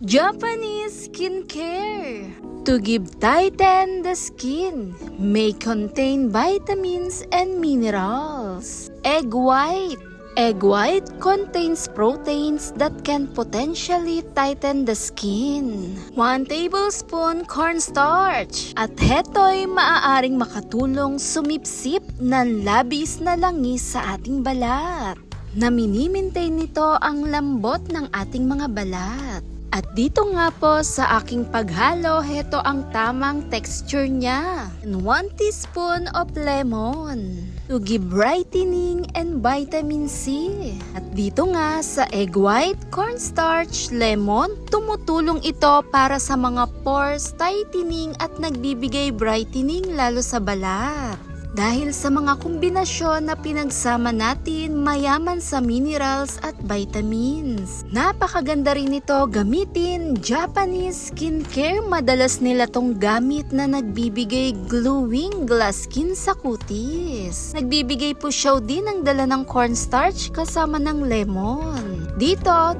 Japanese skincare. To give tighten the skin, may contain vitamins and minerals. Egg white. Egg white contains proteins that can potentially tighten the skin. 1 tablespoon cornstarch. At heto'y maaaring makatulong sumipsip ng labis na langis sa ating balat. Na mini-maintain nito ang lambot ng ating mga balat. At dito nga po sa aking paghalo, heto ang tamang texture niya. 1 teaspoon of lemon to give brightening and vitamin C. At dito nga sa egg white, cornstarch, lemon, tumutulong ito para sa mga pores tightening at nagbibigay brightening lalo sa balat. Dahil sa mga kombinasyon na pinagsama natin, mayaman sa minerals at vitamins. Napakaganda rin ito gamitin. Japanese skincare, madalas nila tong gamit na nagbibigay glowing glass skin sa kutis. Nagbibigay po siya din ng dala ng cornstarch kasama ng lemon. Dito, 2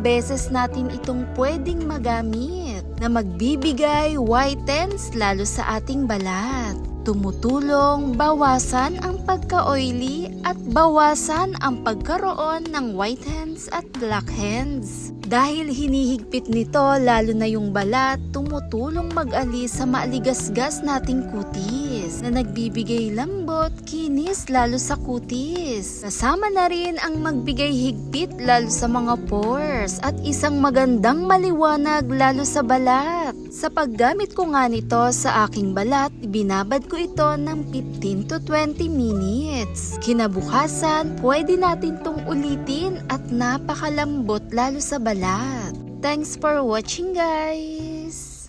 beses natin itong pwedeng magamit na magbibigay whitens lalo sa ating balat. Tumutulong bawasan ang pagka-oily at bawasan ang pagkaroon ng white hands at black hands. Dahil hinihigpit nito lalo na yung balat, tumutulong mag-alis sa maaligasgas nating kutis na nagbibigay lambot, kinis lalo sa kutis. Kasama na rin ang magbigay higpit lalo sa mga pores at isang magandang maliwanag lalo sa balat. Sa paggamit ko nga nito sa aking balat, binabad ko ito ng 15 to 20 minutes. Kinabukasan, pwede natin tong ulitin at napakalambot lalo sa balat. Thanks for watching, guys!